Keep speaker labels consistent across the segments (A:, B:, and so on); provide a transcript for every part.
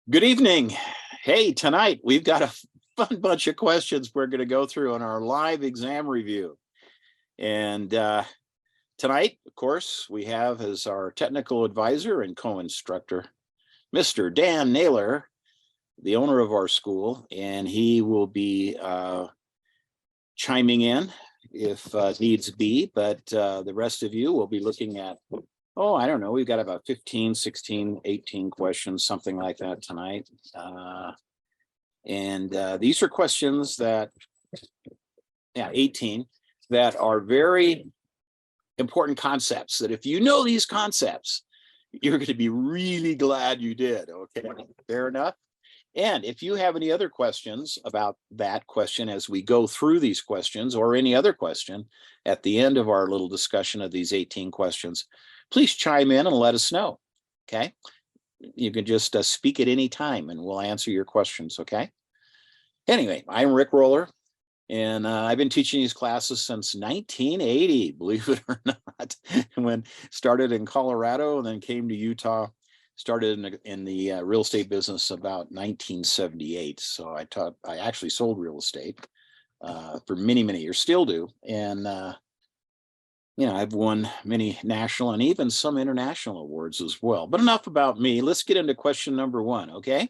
A: Good evening. Hey, tonight we've got a fun bunch of questions we're going to go through on our live exam review. And tonight, of course, we have as our technical advisor and co-instructor, Mr. Dan Naylor, the owner of our school, and he will be chiming in if needs be, but the rest of you will be looking at, I don't know, we've got about 15, 16, 18 questions, something like that tonight. These are questions that, 18, that are very important concepts that if you know these concepts, you're going to be really glad you did. Okay, fair enough. And if you have any other questions about that question as we go through these questions or any other question at the end of our little discussion of these 18 questions, please chime in and let us know. Okay, you can just speak at any time and we'll answer your questions. Okay. Anyway, I'm Rick Roller, and I've been teaching these classes since 1980, believe it or not. When started in Colorado and then came to Utah, started in the real estate business about 1978. So I actually sold real estate for many, many years, still do. And I've won many national and even some international awards as well. But enough about me. Let's get into question number one, okay?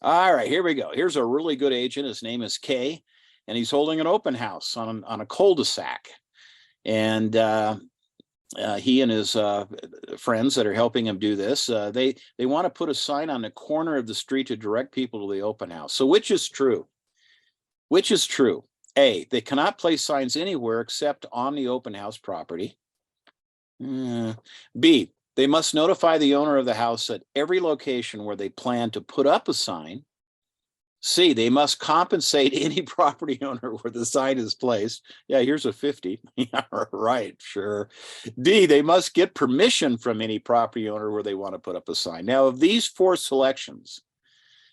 A: All right, here we go. Here's a really good agent. His name is Kay, and he's holding an open house on a cul-de-sac. And he and his friends that are helping him do this, they want to put a sign on the corner of the street to direct people to the open house. So which is true? Which is true? A, they cannot place signs anywhere except on the open house property. B, they must notify the owner of the house at every location where they plan to put up a sign. C, they must compensate any property owner where the sign is placed. Yeah, here's a 50. Yeah, right, sure. D, they must get permission from any property owner where they want to put up a sign. Now, of these four selections,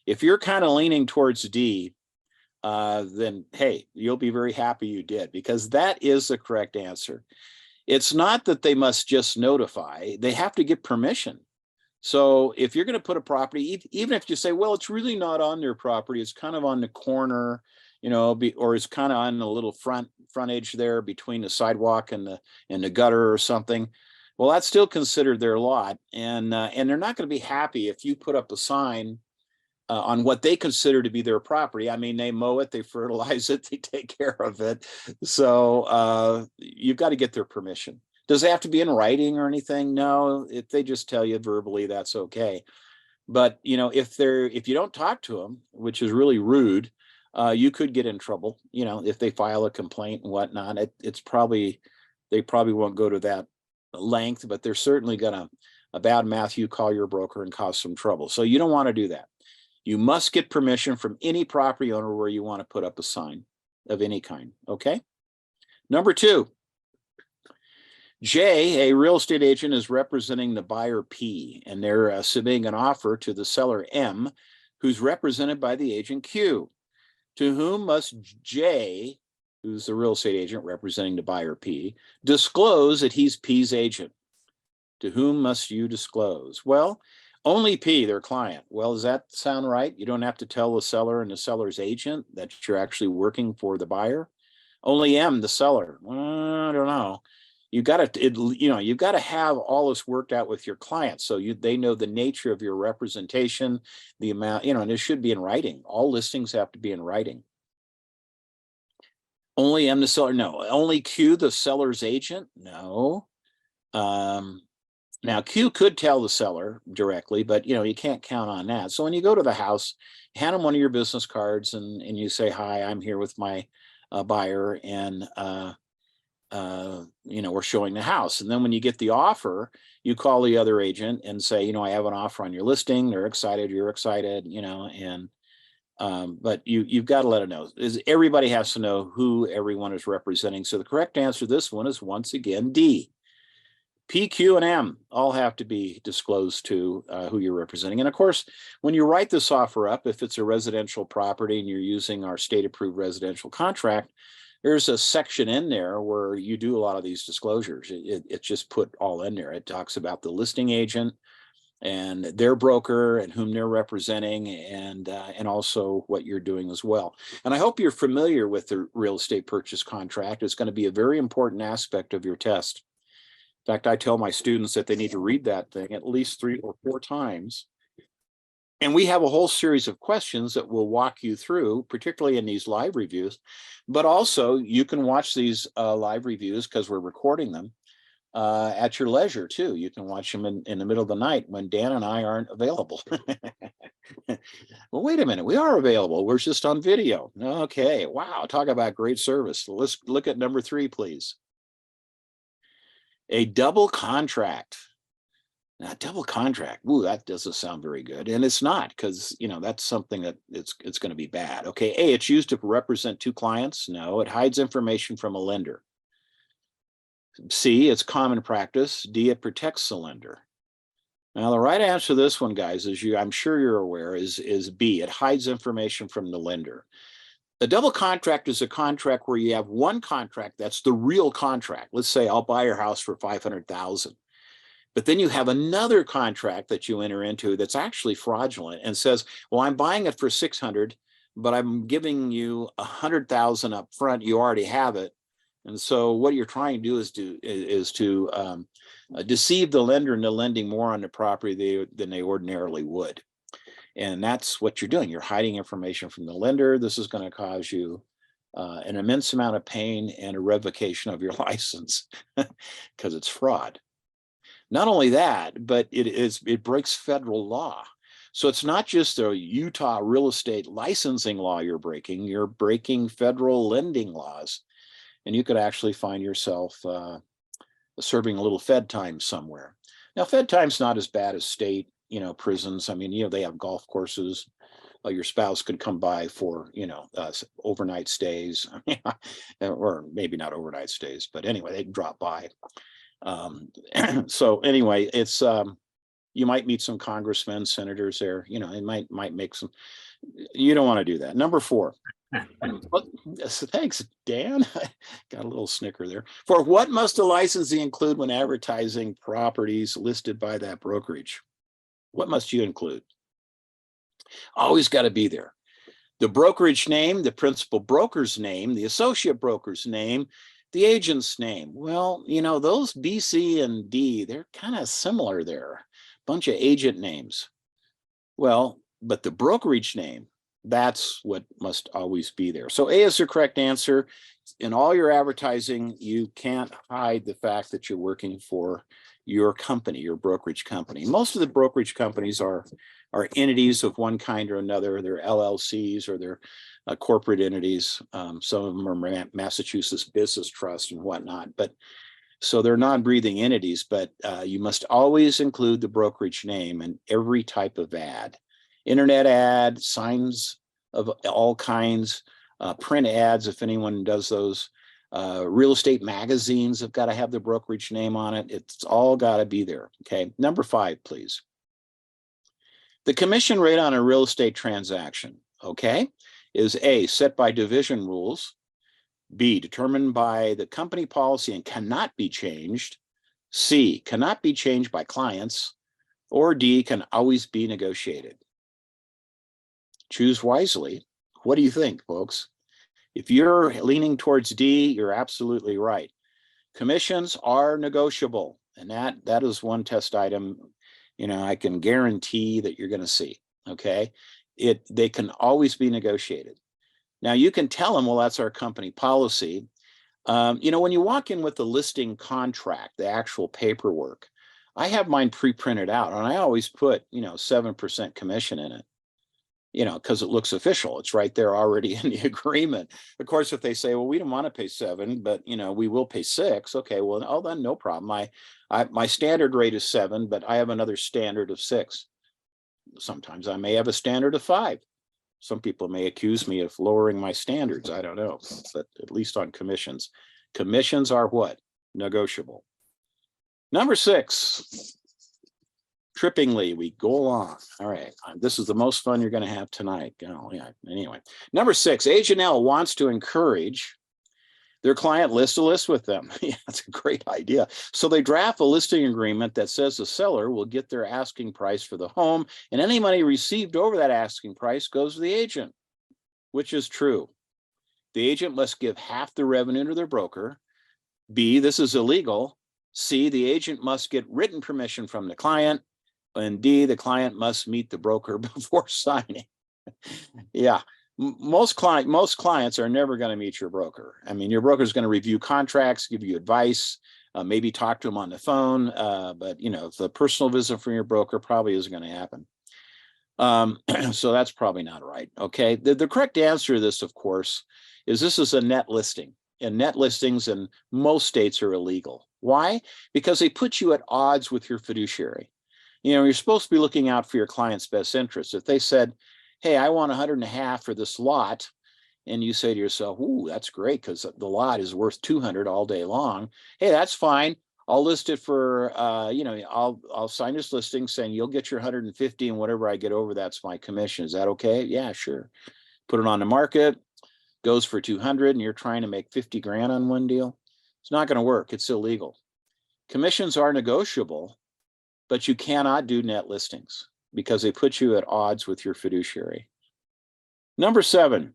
A: if you're kind of leaning towards D, then hey, you'll be very happy you did, because that is the correct answer. It's not that they must just notify, they have to get permission. So if you're going to put a property, even if you say, well, it's really not on their property, it's kind of on the corner, or it's kind of on the little front edge there between the sidewalk and the gutter or something. Well, that's still considered their lot, and they're not going to be happy if you put up a sign on what they consider to be their property. I mean, they mow it, they fertilize it, they take care of it. So you've got to get their permission. Does it have to be in writing or anything? No, if they just tell you verbally, that's okay. But if you don't talk to them, which is really rude, you could get in trouble. If they file a complaint and whatnot, they probably won't go to that length, but they're certainly gonna bad mouth you, call your broker, and cause some trouble. So you don't want to do that. You must get permission from any property owner where you want to put up a sign of any kind. Okay. Number two. J, a real estate agent, is representing the buyer P, and they're submitting an offer to the seller M, who's represented by the agent Q. To whom must J, who's the real estate agent representing the buyer P, disclose that he's P's agent? To whom must you disclose? Well, only P, their client. Well, does that sound right? You don't have to tell the seller and the seller's agent that you're actually working for the buyer. Only M, the seller. I don't know. You've got to have all this worked out with your clients, so they know the nature of your representation, the amount, and it should be in writing. All listings have to be in writing. Only M, the seller. No. Only Q, the seller's agent. No. Now, Q could tell the seller directly, but you can't count on that. So when you go to the house, hand them one of your business cards and you say, hi, I'm here with my buyer, and we're showing the house. And then when you get the offer, you call the other agent and say, I have an offer on your listing. They're excited, you're excited, but you've got to let it know. Everybody has to know who everyone is representing. So the correct answer to this one is, once again, D. P, Q, and M all have to be disclosed to who you're representing. And of course, when you write this offer up, if it's a residential property and you're using our state-approved residential contract, there's a section in there where you do a lot of these disclosures. It's just put all in there. It talks about the listing agent, and their broker and whom they're representing, and also what you're doing as well. And I hope you're familiar with the real estate purchase contract. It's going to be a very important aspect of your test. In fact, I tell my students that they need to read that thing at least 3 or 4 times. And we have a whole series of questions that we'll walk you through, particularly in these live reviews. But also, you can watch these live reviews, because we're recording them, at your leisure too. You can watch them in the middle of the night when Dan and I aren't available. Well, wait a minute, we are available. We're just on video. Okay, wow, talk about great service. Let's look at number 3, please. A double contract. Now, double contract, ooh, that doesn't sound very good. And it's not, because, you know, that's something that it's going to be bad. Okay, A, it's used to represent 2 clients. No, it hides information from a lender. C, it's common practice. D, it protects the lender. Now, the right answer to this one, guys, is I'm sure you're aware, is B, it hides information from the lender. The double contract is a contract where you have one contract that's the real contract. Let's say I'll buy your house for $500,000. But then you have another contract that you enter into that's actually fraudulent and says, well, I'm buying it for $600,000, but I'm giving you $100,000 up front. You already have it. And so what you're trying to do is to deceive the lender into lending more on the property than they ordinarily would. And that's what you're doing. You're hiding information from the lender. This is going to cause you an immense amount of pain and a revocation of your license because it's fraud. Not only that, but it breaks federal law. So it's not just a Utah real estate licensing law you're breaking federal lending laws. And you could actually find yourself serving a little Fed time somewhere. Now, Fed time's not as bad as state, prisons. I mean, they have golf courses. Your spouse could come by for, overnight stays, or maybe not overnight stays, but anyway, they can drop by. So anyway, it's you might meet some congressmen, senators there. It might make some. You don't want to do that. Number 4. Thanks, Dan. Got a little snicker there. For what must a licensee include when advertising properties listed by that brokerage? What must you include? Always got to be there. The brokerage name, the principal broker's name, the associate broker's name, the agent's name. Well, those B, C, and D, they're kind of similar there. Bunch of agent names. Well, but the brokerage name, that's what must always be there. So A is the correct answer. In all your advertising, you can't hide the fact that you're working for your company, your brokerage company. Most of the brokerage companies are entities of one kind or another. They're LLCs or they're corporate entities. Some of them are Massachusetts Business Trust and whatnot. But so they're non-breathing entities, but you must always include the brokerage name in every type of ad. Internet ad, signs of all kinds, print ads, if anyone does those. Real estate magazines have got to have the brokerage name on it. It's all got to be there. Okay, number 5, please. The commission rate on a real estate transaction, okay, is A, set by division rules, B, determined by the company policy and cannot be changed, C, cannot be changed by clients, or D, can always be negotiated. Choose wisely. What do you think, folks? If you're leaning towards D, you're absolutely right. Commissions are negotiable, and that is one test item, I can guarantee that you're going to see, okay? They can always be negotiated. Now, you can tell them, well, that's our company policy. When you walk in with the listing contract, the actual paperwork, I have mine pre-printed out, and I always put, 7% commission in it, because it looks official. It's right there already in the agreement. Of course, if they say, well, we don't want to pay 7, but, we will pay 6. Okay, well, then no problem. My standard rate is 7, but I have another standard of 6. Sometimes I may have a standard of 5. Some people may accuse me of lowering my standards. I don't know, but at least on commissions. Commissions are what? Negotiable. Number 6, trippingly, we go along. All right, this is the most fun you're going to have tonight. Oh, yeah. Anyway, number 6, Agent L wants to encourage Their client lists a list with them. Yeah, that's a great idea. So they draft a listing agreement that says the seller will get their asking price for the home, and any money received over that asking price goes to the agent, which is true. The agent must give half the revenue to their broker. B, this is illegal. C, the agent must get written permission from the client. And D, the client must meet the broker before signing. Yeah, most clients are never going to meet your broker. I mean, your broker is going to review contracts, give you advice, maybe talk to them on the phone. But the personal visit from your broker probably isn't going to happen. So that's probably not right. Okay, the correct answer to this, of course, is this is a net listing. And net listings in most states are illegal. Why? Because they put you at odds with your fiduciary. You're supposed to be looking out for your client's best interest. If they said, hey, I want 150 for this lot, and you say to yourself, ooh, that's great because the lot is worth 200 all day long. Hey, that's fine. I'll list it for, I'll sign this listing saying you'll get your 150 and whatever I get over, that's my commission. Is that okay? Yeah, sure. Put it on the market, goes for 200, and you're trying to make 50 grand on one deal. It's not going to work. It's illegal. Commissions are negotiable, but you cannot do net listings because they put you at odds with your fiduciary. Number 7,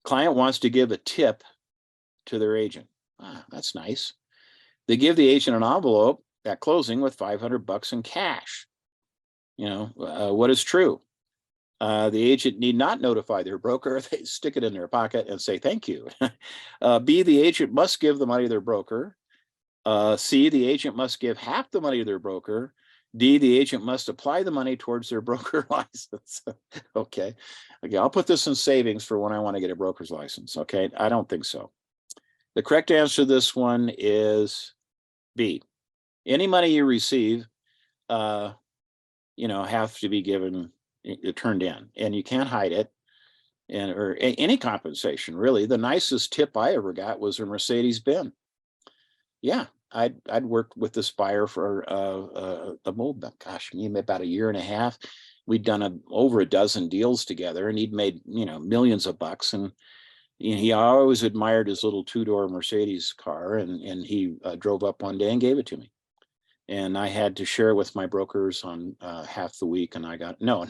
A: client wants to give a tip to their agent. That's nice. They give the agent an envelope at closing with $500 in cash. What is true? The agent need not notify their broker. They stick it in their pocket and say thank you. B, the agent must give the money to their broker. C, the agent must give half the money to their broker. D, the agent must apply the money towards their broker license. Okay, I'll put this in savings for when I want to get a broker's license. Okay, I don't think so. The correct answer to this one is B. Any money you receive, have to be given, turned in, and you can't hide it. Or any compensation, really. The nicest tip I ever got was a Mercedes-Benz. Yeah, I'd worked with this buyer for about a year and a half. We'd done over a dozen deals together, and he'd made millions of bucks. And he always admired his little 2-door Mercedes car, and he drove up one day and gave it to me. And I had to share with my brokers on half the week, and I got no.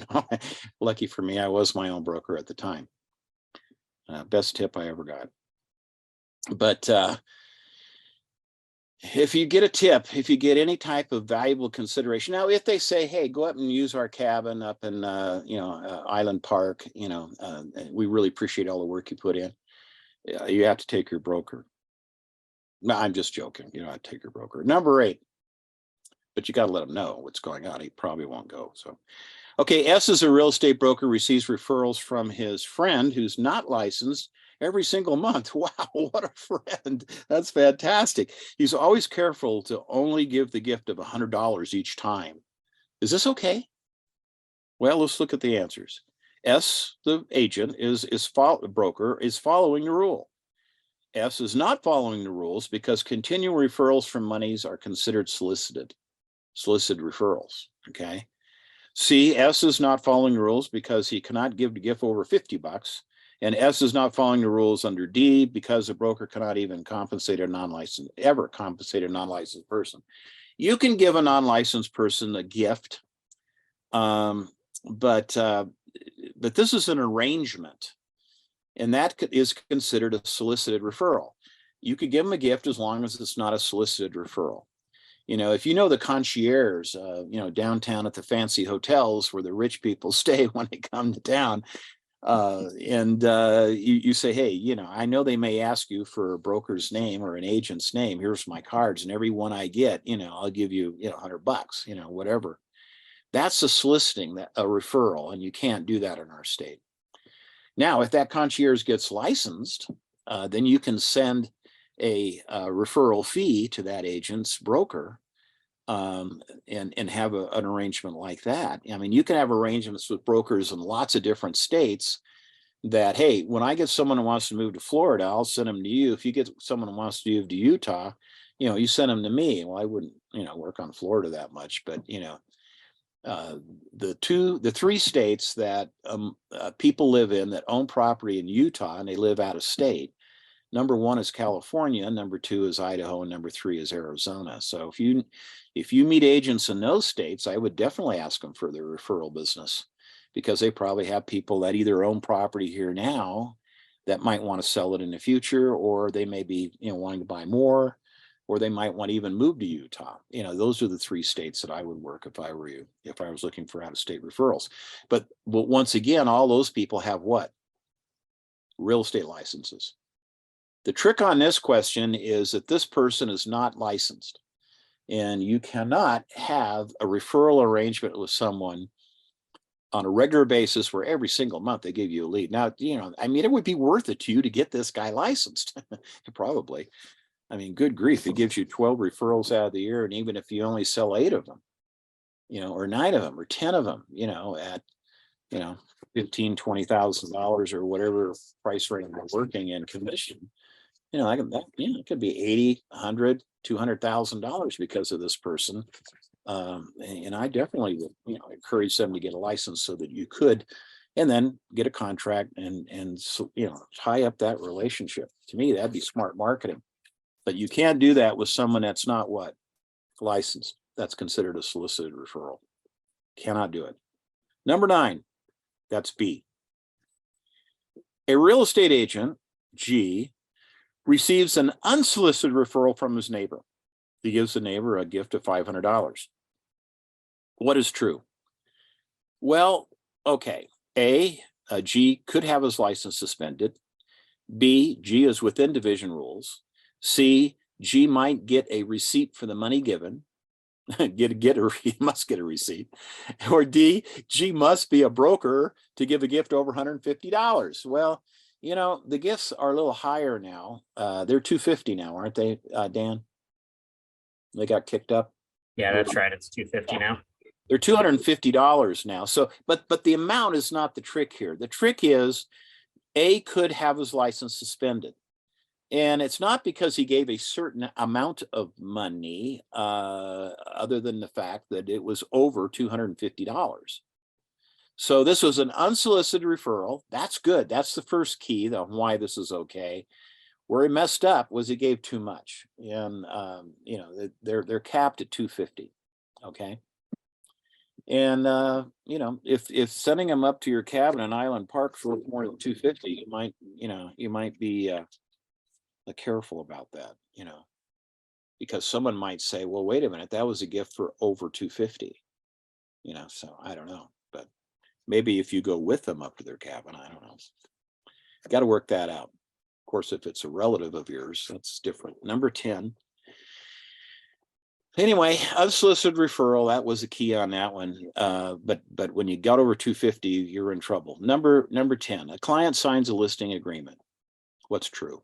A: Lucky for me, I was my own broker at the time. Best tip I ever got. But if you get a tip, if you get any type of valuable consideration, now if they say, hey, go up and use our cabin up in Island Park, we really appreciate all the work you put in, you have to take your broker. No, I'm just joking. You know, I'd take your broker. Number 8, but you got to let them know what's going on. He probably won't go. So, okay, S is a real estate broker, receives referrals from his friend who's not licensed every single month. Wow, what a friend. That's fantastic. He's always careful to only give the gift of $100 each time. Is this okay? Well, let's look at the answers. S, the agent, broker, is following the rule. S is not following the rules because continual referrals from monies are considered solicited referrals, okay? C, S is not following the rules because he cannot give the gift over $50. And S is not following the rules under D because the broker cannot even compensate a non-licensed person. You can give a non-licensed person a gift, but this is an arrangement, and that is considered a solicited referral. You could give them a gift as long as it's not a solicited referral. If you know the concierge, downtown at the fancy hotels where the rich people stay when they come to town, you say, hey, I know they may ask you for a broker's name or an agent's name. Here's my cards, and every one I get, I'll give you, $100, whatever. That's a soliciting, a referral, and you can't do that in our state. Now, if that concierge gets licensed, then you can send a referral fee to that agent's broker, and have an arrangement like that. I mean, you can have arrangements with brokers in lots of different states that, hey, when I get someone who wants to move to Florida, I'll send them to you. If you get someone who wants to move to Utah, you send them to me. Well, I wouldn't, work on Florida that much, but, the 3 states that people live in that own property in Utah and they live out of state, Number 1 is California, number 2 is Idaho, and number 3 is Arizona. So if you meet agents in those states, I would definitely ask them for their referral business, because they probably have people that either own property here now that might want to sell it in the future, or they may be, wanting to buy more, or they might want to even move to Utah. Those are the 3 states that I would work if I were you, if I was looking for out-of-state referrals. But once again, all those people have what? Real estate licenses. The trick on this question is that this person is not licensed, and you cannot have a referral arrangement with someone on a regular basis where every single month they give you a lead. Now, it would be worth it to you to get this guy licensed. Probably. Good grief, it gives you 12 referrals out of the year. And even if you only sell 8 of them, or 9 of them, or 10 of them, at, $15,000, $20,000 or whatever price range we're working in commission, it could be 80, 100, $200,000 because of this person. And I definitely would, encourage them to get a license so that you could, and then get a contract and tie up that relationship. To me, that'd be smart marketing. But you can't do that with someone that's not what? Licensed. That's considered a solicited referral. Cannot do it. Number 9, that's B. A real estate agent, G, receives an unsolicited referral from his neighbor. He gives the neighbor a gift of $500. What is true? Well, okay. A, G could have his license suspended. B, G is within division rules. C, G might get a receipt for the money given. He must get a receipt. Or D, G must be a broker to give a gift over $150. Well, the gifts are a little higher now. They're $250 now, aren't they, Dan? They got kicked up.
B: Yeah, that's right. It's $250 now.
A: They're $250 now. So, but the amount is not the trick here. The trick is A could have his license suspended. And it's not because he gave a certain amount of money, other than the fact that it was over $250. So this was an unsolicited referral. That's good. That's the first key on why this is okay. Where he messed up was he gave too much, and they're capped at $250. Okay. And if sending them up to your cabin in Island Park for more than $250, you might be careful about that, because someone might say, well, wait a minute, that was a gift for over $250. So I don't know, but maybe if you go with them up to their cabin, I don't know. Got to work that out. Of course, if it's a relative of yours, that's different. Number 10. Anyway, unsolicited referral, that was the key on that one. But when you got over 250, you're in trouble. Number 10, a client signs a listing agreement. What's true?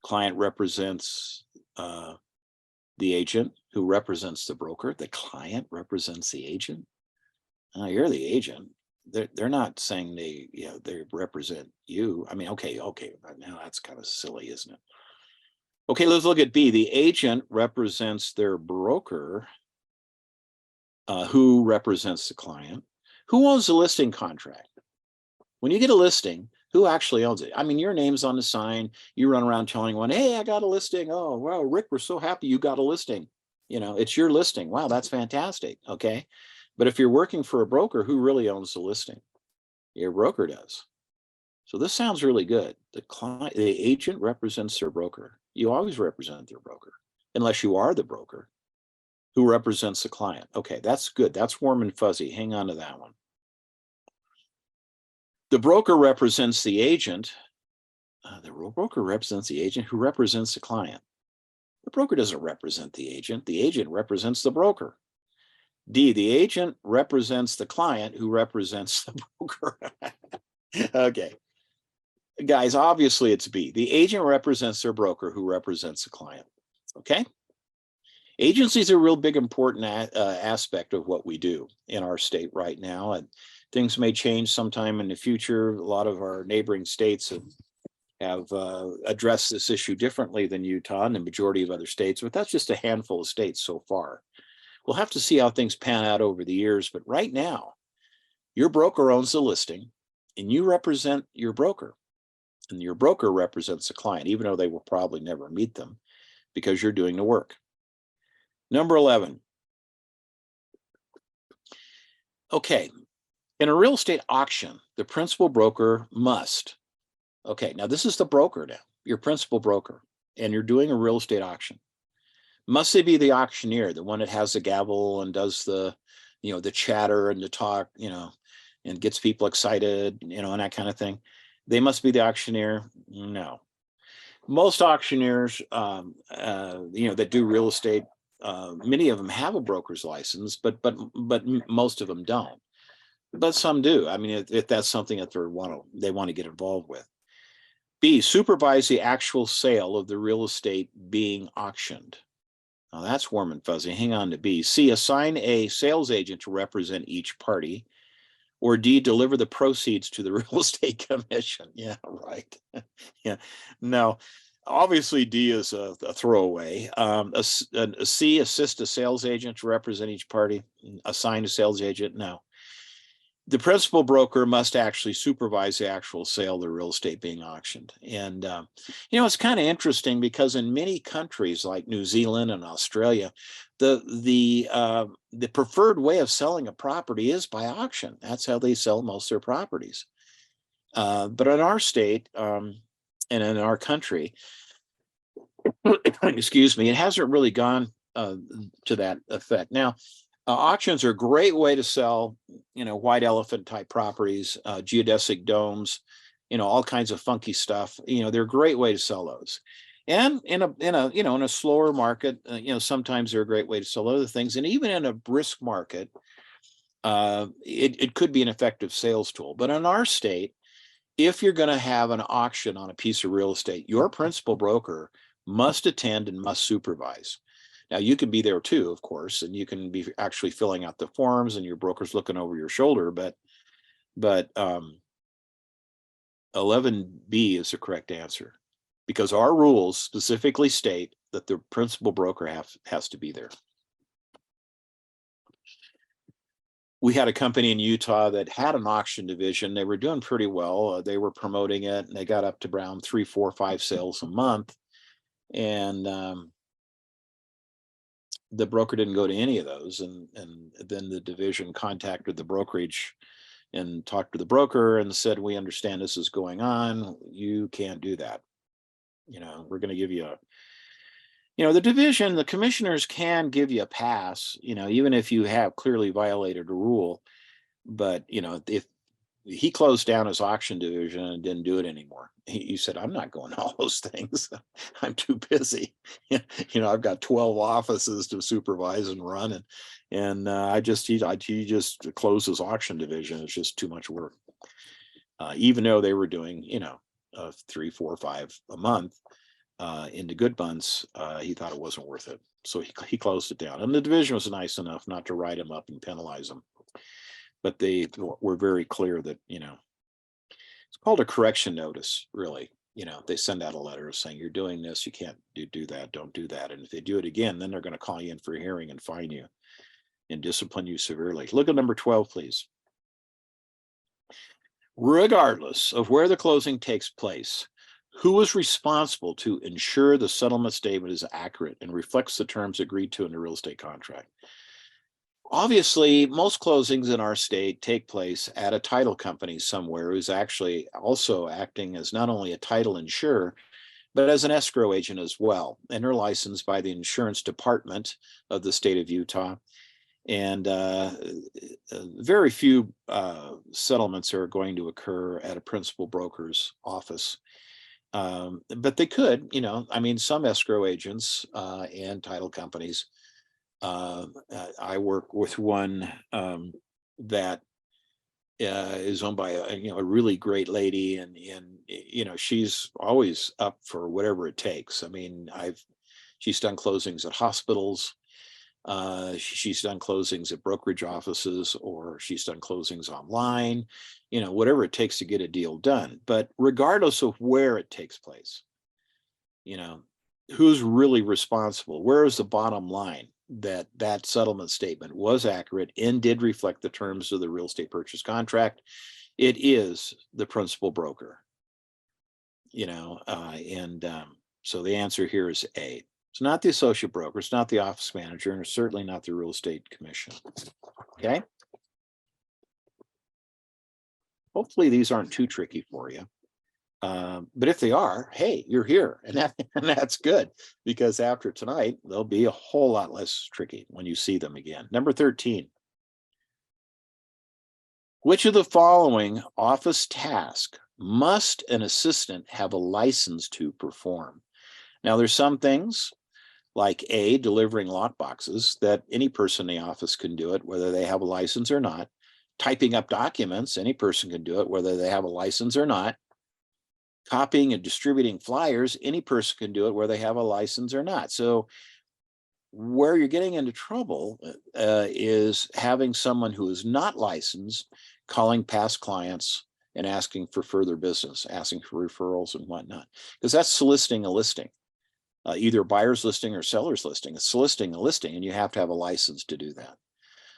A: Client represents the agent who represents the broker. The client represents the agent. You're the agent. They're not saying they represent you. Okay. Now that's kind of silly, isn't it? Okay, let's look at B. The agent represents their broker, who represents the client. Who owns the listing contract? When you get a listing, who actually owns it? Your name's on the sign. You run around telling anyone, hey, I got a listing. Oh, wow, Rick, we're so happy you got a listing. It's your listing. Wow, that's fantastic. Okay. But if you're working for a broker, who really owns the listing? Your broker does. So this sounds really good. The agent represents their broker. You always represent their broker, unless you are the broker who represents the client. Okay, that's good. That's warm and fuzzy. Hang on to that one. The broker represents the agent. The broker represents the agent who represents the client. The broker doesn't represent the agent. The agent represents the broker. D, the agent represents the client who represents the broker. Okay. Guys, obviously it's B. The agent represents their broker who represents the client. Okay. Agencies are a real big important aspect of what we do in our state right now. And things may change sometime in the future. A lot of our neighboring states have addressed this issue differently than Utah and the majority of other states, but that's just a handful of states so far. We'll have to see how things pan out over the years. But right now, your broker owns the listing and you represent your broker. And your broker represents the client, even though they will probably never meet them because you're doing the work. Number 11. Okay, in a real estate auction, the principal broker must, okay, now this is the broker now, your principal broker, and you're doing a real estate auction. Must they be the auctioneer, the one that has the gavel and does the, the chatter and the talk, and gets people excited, and that kind of thing? They must be the auctioneer? No. Most auctioneers, that do real estate, many of them have a broker's license, but most of them don't. But some do. I mean, if that's something that they want to get involved with. B, supervise the actual sale of the real estate being auctioned. Now that's warm and fuzzy. Hang on to B. C, assign a sales agent to represent each party. Or D, deliver the proceeds to the real estate commission. Yeah, right. Yeah, no, obviously D is a throwaway. A C, assist a sales agent to represent each party. Assign a sales agent. No. The principal broker must actually supervise the actual sale of the real estate being auctioned. And, it's kind of interesting because in many countries like New Zealand and Australia, the preferred way of selling a property is by auction. That's how they sell most of their properties. But in our state and in our country, excuse me, it hasn't really gone to that effect. Now, auctions are a great way to sell, white elephant type properties, geodesic domes, all kinds of funky stuff. They're a great way to sell those. And in a slower market, sometimes they're a great way to sell other things. And even in a brisk market, it could be an effective sales tool. But in our state, if you're going to have an auction on a piece of real estate, your principal broker must attend and must supervise. Now, you can be there too, of course, and you can be actually filling out the forms and your broker's looking over your shoulder, but 11B is the correct answer because our rules specifically state that the principal broker has to be there. We had a company in Utah that had an auction division. They were doing pretty well. They were promoting it and they got up to around 3, 4, 5 sales a month. And the broker didn't go to any of those. And then the division contacted the brokerage and talked to the broker and said, we understand this is going on. You can't do that. We're going to give you the division, the commissioners can give you a pass, even if you have clearly violated a rule. But, if he closed down his auction division and didn't do it anymore, he said, I'm not going to all those things. I'm too busy. I've got 12 offices to supervise and run. And he just closed his auction division. It's just too much work. Even though they were doing, 3, 4, 5 a month into good months, he thought it wasn't worth it. So he closed it down. And the division was nice enough not to write him up and penalize him. But they were very clear that, it's called a correction notice, really. They send out a letter saying you're doing this, you can't do that, don't do that. And if they do it again, then they're going to call you in for a hearing and fine you and discipline you severely. Look at number 12, please. Regardless of where the closing takes place, who is responsible to ensure the settlement statement is accurate and reflects the terms agreed to in the real estate contract? Obviously, most closings in our state take place at a title company somewhere who's actually also acting as not only a title insurer, but as an escrow agent as well. And they're licensed by the insurance department of the state of Utah. And very few settlements are going to occur at a principal broker's office. But they could, some escrow agents and title companies. I work with one that is owned by a really great lady, and she's always up for whatever it takes. I mean, she's done closings at hospitals, she's done closings at brokerage offices, or she's done closings online. Whatever it takes to get a deal done. But regardless of where it takes place, who's really responsible? Where is the bottom line that settlement statement was accurate and did reflect the terms of the real estate purchase contract? It is the principal broker. So the answer here is A. It's not the associate broker, it's not the office manager, and it's certainly not the real estate commission. Okay. Hopefully these aren't too tricky for you. But if they are, hey, you're here, and that's good, because after tonight, they'll be a whole lot less tricky when you see them again. Number 13. Which of the following office task must an assistant have a license to perform? Now, there's some things like A, delivering lock boxes, that any person in the office can do it, whether they have a license or not. Typing up documents, any person can do it, whether they have a license or not. Copying and distributing flyers, any person can do it, whether they have a license or not. So where you're getting into trouble is having someone who is not licensed calling past clients and asking for further business, asking for referrals and whatnot, because that's soliciting a listing, either buyer's listing or seller's listing. It's soliciting a listing, and you have to have a license to do that.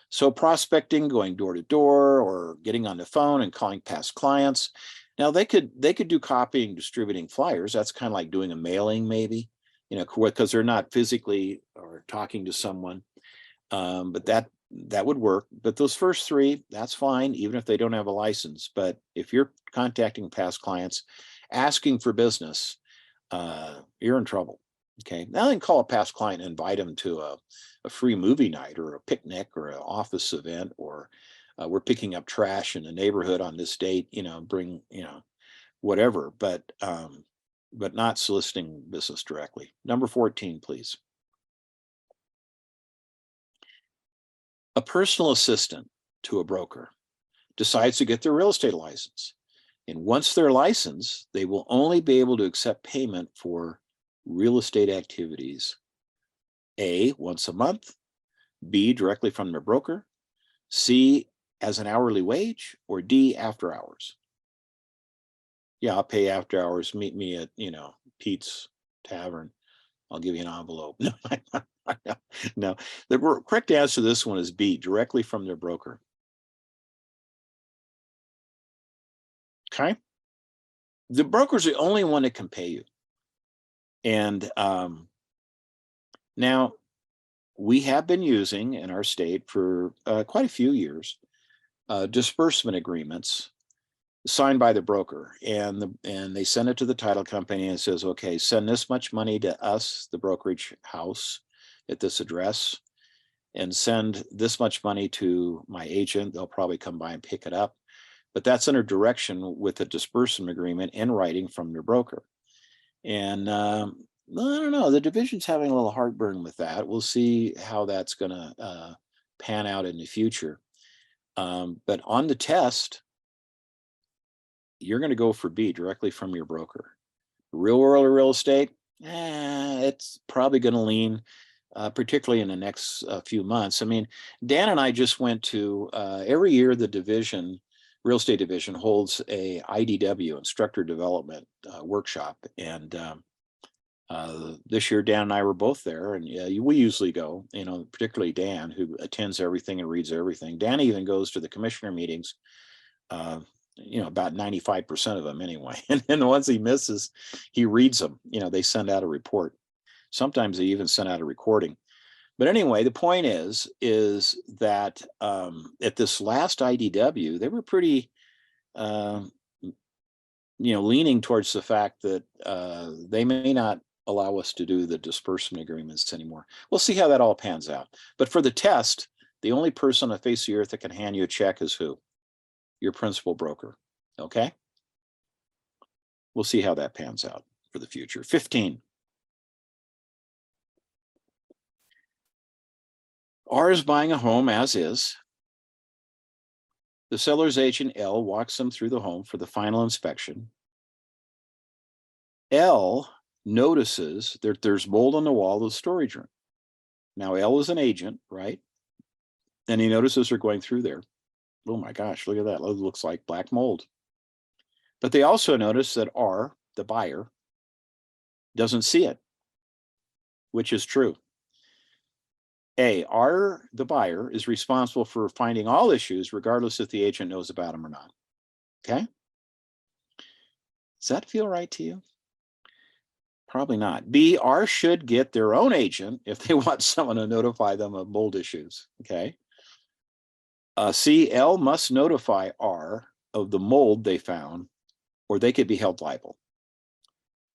A: So prospecting, going door to door, or getting on the phone and calling past clients. Now they could do copying, distributing flyers. That's kind of like doing a mailing, maybe, because they're not physically or talking to someone. But that would work. But those first three, that's fine, even if they don't have a license. But if you're contacting past clients, asking for business, you're in trouble. Okay. Now they can call a past client and invite them to a free movie night or a picnic or an office event, or we're picking up trash in the neighborhood on this date, bring, whatever, but not soliciting business directly. Number 14, please. A personal assistant to a broker decides to get their real estate license. And once they're licensed, they will only be able to accept payment for real estate activities. A, once a month. B, directly from their broker. C, as an hourly wage. Or D, after hours. Yeah, I'll pay after hours. Meet me at, Pete's Tavern. I'll give you an envelope. No, the correct answer to this one is B, directly from their broker. Okay. The broker's the only one that can pay you. And now we have been using in our state for quite a few years disbursement agreements signed by the broker, and they send it to the title company and it says, okay, send this much money to us, the brokerage house, at this address, and send this much money to my agent. They'll probably come by and pick it up, but that's under direction with a disbursement agreement in writing from your broker. And I don't know, the division's having a little heartburn with that. We'll see how that's going to pan out in the future. But on the test, you're going to go for B, directly from your broker. Real world or real estate, it's probably going to lean, particularly in the next few months. I mean, Dan and I just went to, every year the division, real estate division, holds a IDW, instructor development workshop. And this year, Dan and I were both there, and we usually go, particularly Dan, who attends everything and reads everything. Dan even goes to the commissioner meetings, about 95% of them anyway. And then the ones he misses, he reads them. They send out a report. Sometimes they even send out a recording. But anyway, the point is that at this last IDW, they were pretty, leaning towards the fact that they may not allow us to do the disbursement agreements anymore. We'll see how that all pans out. But for the test, the only person on the face of the earth that can hand you a check is who? Your principal broker. Okay. We'll see how that pans out for the future. 15. R is buying a home as is. The seller's agent, L, walks them through the home for the final inspection. L notices that there's mold on the wall of the storage room. Now, L is an agent, right? And he notices they're going through there. Oh my gosh, look at that. It looks like black mold. But they also notice that R, the buyer, doesn't see it, which is true. A, R, the buyer, is responsible for finding all issues, regardless if the agent knows about them or not. Okay? Does that feel right to you? Probably not. B, R should get their own agent if they want someone to notify them of mold issues. Okay. C, L must notify R of the mold they found, or they could be held liable.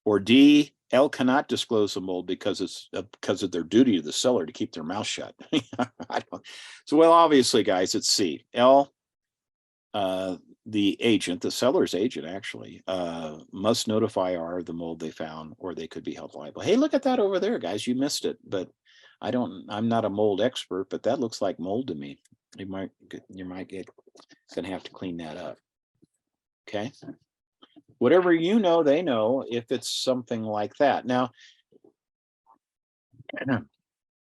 A: Or D, L cannot disclose the mold because it's because of their duty to the seller to keep their mouth shut. So, well, obviously, guys, it's C. L, the agent, the seller's agent, actually, must notify R of the mold they found, or they could be held liable. Hey, look at that over there, guys. You missed it, but I'm not a mold expert, but that looks like mold to me. You might get gonna have to clean that up. Okay. Whatever you know, they know if it's something like that. Now,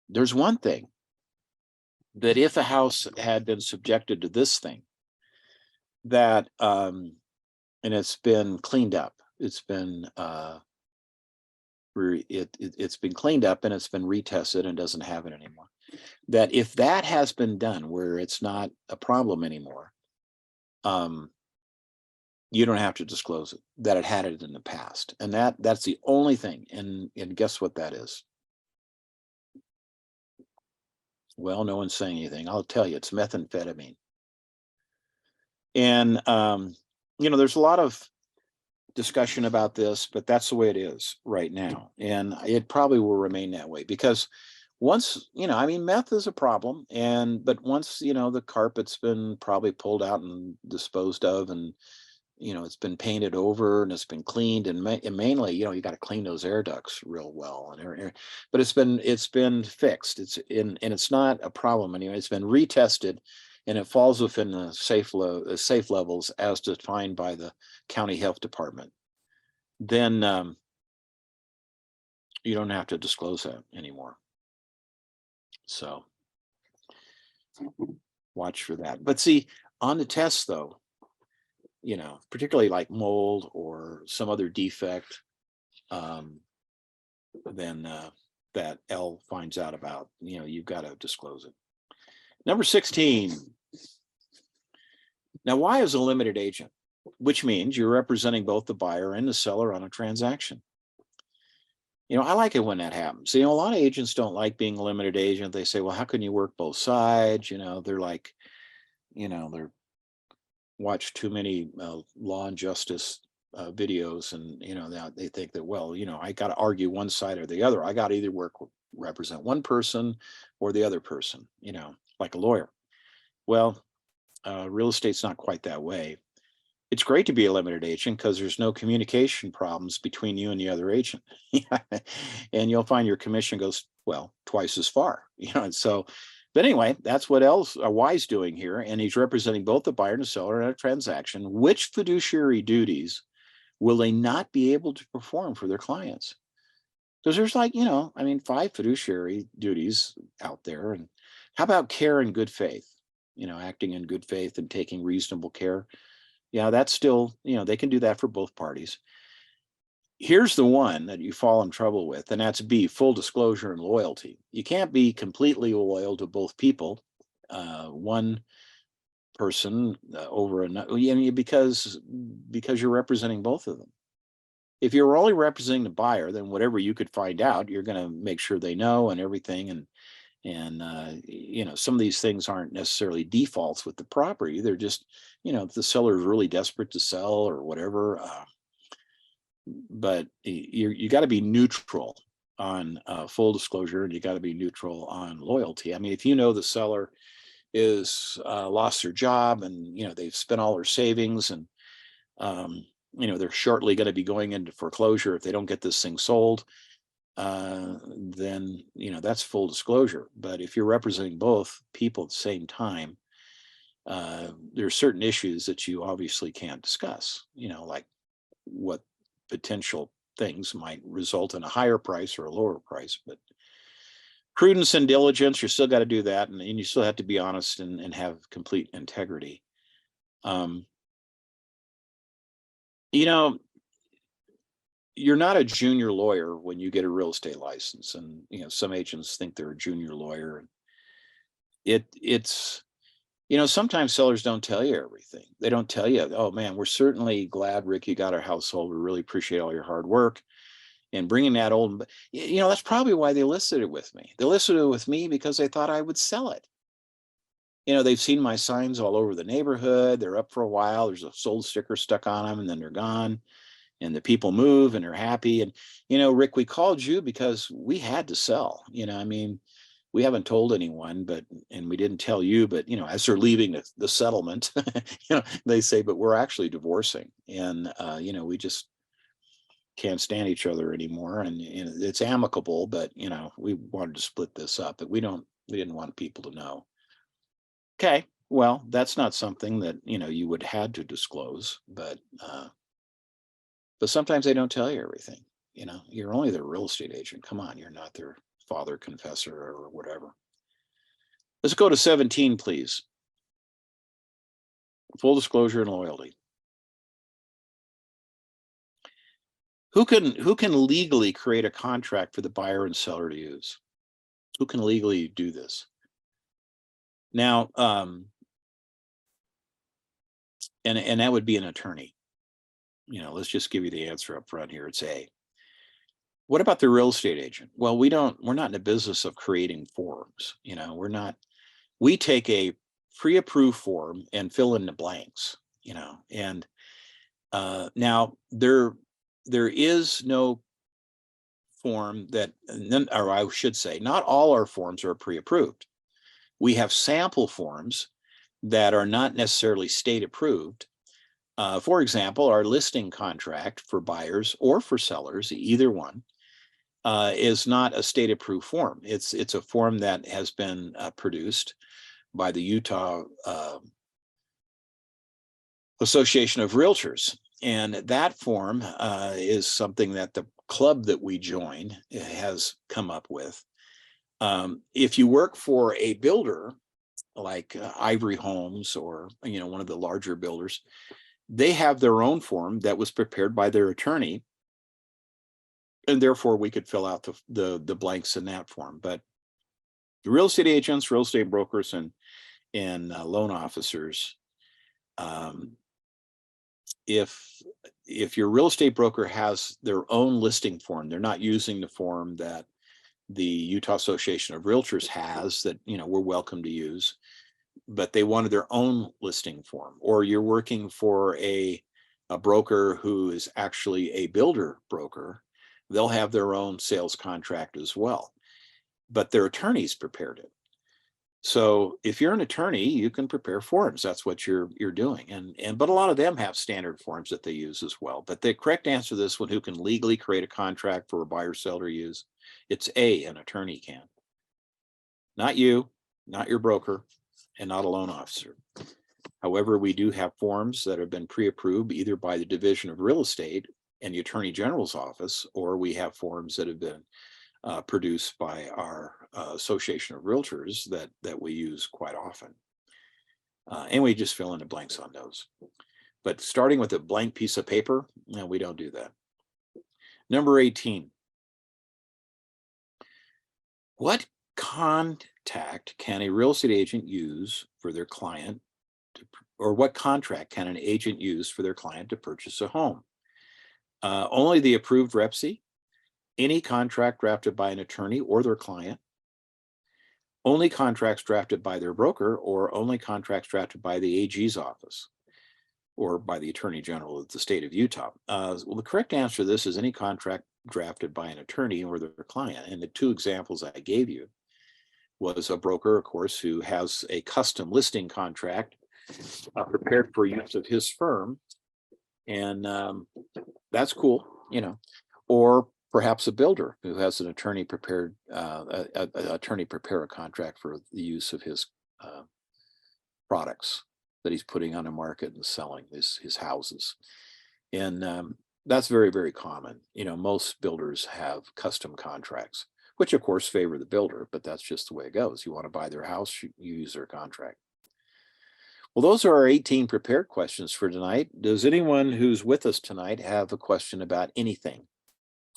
A: there's one thing that if a house had been subjected to this thing, that and it's been cleaned up, it's been it's been cleaned up and it's been retested and doesn't have it anymore. That if that has been done where it's not a problem anymore, you don't have to disclose it, that it had it in the past. And that's the only thing. And guess what that is? Well, no one's saying anything. I'll tell you, it's methamphetamine. And there's a lot of discussion about this, but that's the way it is right now. And it probably will remain that way because once, meth is a problem. But once, the carpet's been probably pulled out and disposed of, and it's been painted over and it's been cleaned, and mainly, you got to clean those air ducts real well, but it's been fixed. And it's not a problem anyway. It's been retested, and it falls within the safe levels as defined by the county health department. Then you don't have to disclose that anymore. So watch for that. But see, on the test though, particularly like mold or some other defect, then that L finds out about, you've got to disclose it. Number 16. Now, why is a limited agent? Which means you're representing both the buyer and the seller on a transaction. I like it when that happens. A lot of agents don't like being a limited agent. They say, well, how can you work both sides? They're like, they're watch too many law and justice videos, and now they think that, well, I got to argue one side or the other. I got to either represent one person or the other person, like a lawyer. Well, real estate's not quite that way. It's great to be a limited agent because there's no communication problems between you and the other agent. And you'll find your commission goes, well, twice as far, and so, but anyway, that's what Y's doing here. And he's representing both the buyer and the seller in a transaction. Which fiduciary duties will they not be able to perform for their clients? Because there's 5 fiduciary duties out there. And how about care and good faith? Acting in good faith and taking reasonable care. Yeah, that's still, they can do that for both parties. Here's the one that you fall in trouble with, and that's B, full disclosure and loyalty. You can't be completely loyal to both people, one person over another, because you're representing both of them. If you're only representing the buyer, then whatever you could find out, you're going to make sure they know and everything. And some of these things aren't necessarily defaults with the property. They're just, if the seller is really desperate to sell or whatever. But you got to be neutral on full disclosure, and you got to be neutral on loyalty. If the seller is lost their job, and they've spent all their savings, and they're shortly going to be going into foreclosure if they don't get this thing sold, then that's full disclosure. But if you're representing both people at the same time, there are certain issues that you obviously can't discuss, like what potential things might result in a higher price or a lower price. But prudence and diligence, you still got to do that, and you still have to be honest and have complete integrity. You're not a junior lawyer when you get a real estate license, and some agents think they're a junior lawyer. It's You know, sometimes sellers don't tell you everything. They don't tell you, oh man, we're certainly glad, Rick, you got our house sold. We really appreciate all your hard work and bringing that old, you know, that's probably why they listed it with me. They listed it with me because they thought I would sell it. You know, they've seen my signs all over the neighborhood. They're up for a while. There's a sold sticker stuck on them and then they're gone. And the people move and they're happy. And, you know, Rick, we called you because we had to sell. You know, I mean, we haven't told anyone, but, and we didn't tell you, but, you know, as they're leaving the settlement, you know, they say, but we're actually divorcing. And, you know, we just can't stand each other anymore. And it's amicable, but, you know, we wanted to split this up, but we didn't want people to know. Okay. Well, that's not something that, you know, you would had to disclose, but sometimes they don't tell you everything. You know, you're only their real estate agent. Come on, you're not their father confessor or whatever. Let's go to 17, please. Full disclosure and loyalty. Who can legally create a contract for the buyer and seller to use? Who can legally do this? Now, and that would be an attorney. You know, let's just give you the answer up front here. It's A. What about the real estate agent? Well, we're not in the business of creating forms. You know, we take a pre-approved form and fill in the blanks, you know, and now there is no form that, or I should say, not all our forms are pre-approved. We have sample forms that are not necessarily state approved. For example, our listing contract for buyers or for sellers, either one, is not a state approved form. It's a form that has been produced by the Utah Association of Realtors. And that form is something that the club that we join has come up with. If you work for a builder like Ivory Homes or, you know, one of the larger builders, they have their own form that was prepared by their attorney. And therefore we could fill out the blanks in that form. But the real estate agents, real estate brokers, and loan officers, if your real estate broker has their own listing form, they're not using the form that the Utah Association of Realtors has that, you know, we're welcome to use, but they wanted their own listing form, or you're working for a broker who is actually a builder broker, they'll have their own sales contract as well, but their attorneys prepared it. So if you're an attorney, you can prepare forms. That's what you're doing. But a lot of them have standard forms that they use as well. But the correct answer to this one, who can legally create a contract for a buyer seller to use, it's A, an attorney can. Not you, not your broker, and not a loan officer. However, we do have forms that have been pre-approved either by the Division of Real Estate and the Attorney General's office, or we have forms that have been produced by our Association of Realtors that we use quite often. And we just fill in the blanks on those. But starting with a blank piece of paper, no, we don't do that. Number 18. What contact can a real estate agent use for their client or what contract can an agent use for their client to purchase a home? Only the approved repsi, any contract drafted by an attorney or their client, only contracts drafted by their broker, or only contracts drafted by the AG's office or by the Attorney General of the state of Utah. Well, the correct answer to this is any contract drafted by an attorney or their client. And the two examples I gave you was a broker, of course, who has a custom listing contract prepared for use of his firm. And that's cool, you know, or perhaps a builder who has an attorney prepare a contract for the use of his products that he's putting on the market and selling his houses. And that's very, very common. You know, most builders have custom contracts, which of course favor the builder, but that's just the way it goes. You want to buy their house, you use their contract. Well, those are our 18 prepared questions for tonight. Does anyone who's with us tonight have a question about anything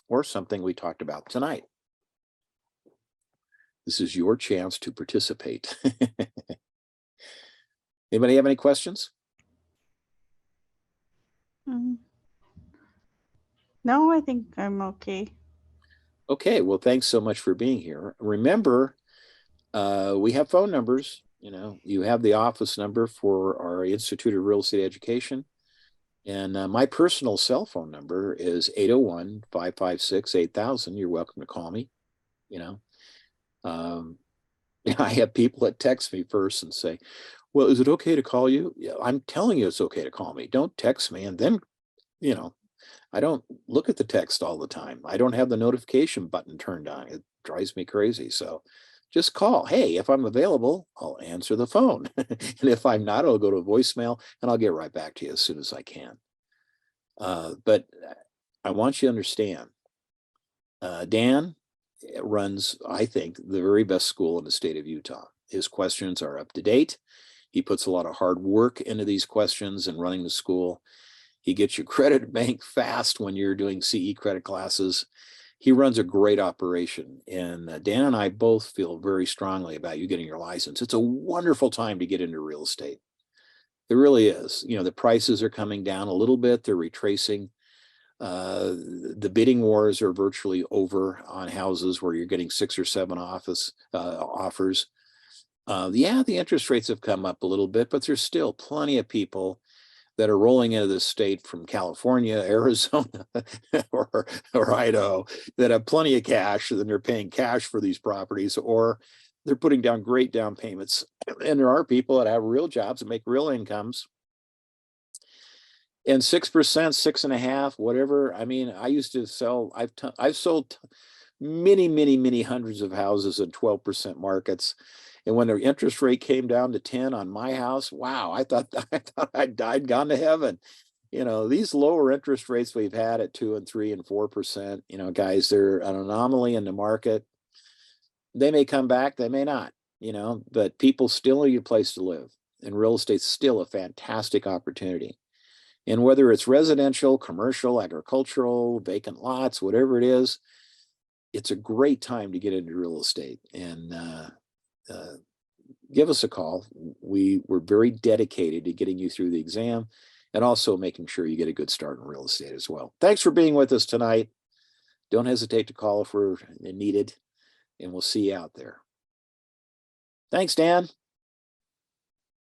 A: or something we talked about tonight? This is your chance to participate. Anybody have any questions?
C: No, I think I'm okay.
A: Okay, well, thanks so much for being here. Remember, we have phone numbers. You know, you have the office number for our Institute of Real Estate Education. And my personal cell phone number is 801-556-8000. You're welcome to call me. You know, I have people that text me first and say, well, is it okay to call you? Yeah, I'm telling you it's okay to call me. Don't text me. And then, you know, I don't look at the text all the time. I don't have the notification button turned on. It drives me crazy. So just call. Hey, if I'm available, I'll answer the phone. And if I'm not, I'll go to voicemail and I'll get right back to you as soon as I can. But I want you to understand, Dan runs, I think, the very best school in the state of Utah. His questions are up to date. He puts a lot of hard work into these questions and running the school. He gets you credit bank fast when you're doing CE credit classes. He runs a great operation. And Dan and I both feel very strongly about you getting your license. It's a wonderful time to get into real estate. It really is. You know, the prices are coming down a little bit. They're retracing. The bidding wars are virtually over on houses where you're getting 6 or 7 offers. Yeah, the interest rates have come up a little bit, but there's still plenty of people that are rolling into this state from California, Arizona, or Idaho that have plenty of cash, and they're paying cash for these properties, or they're putting down great down payments. And there are people that have real jobs and make real incomes. And 6%, 6.5%, whatever. I mean, I used to sell, I've sold many hundreds of houses in 12% markets. And when the interest rate came down to 10 on my house, wow, I thought I'd died, gone to heaven. You know, these lower interest rates we've had at 2 and 3 and 4%, you know, guys, they're an anomaly in the market. They may come back, they may not, you know, but people still need a place to live. And real estate's still a fantastic opportunity. And whether it's residential, commercial, agricultural, vacant lots, whatever it is, it's a great time to get into real estate. And give us a call. We're very dedicated to getting you through the exam and also making sure you get a good start in real estate as well. Thanks for being with us tonight. Don't hesitate to call if we're needed, and we'll see you out there. Thanks, Dan.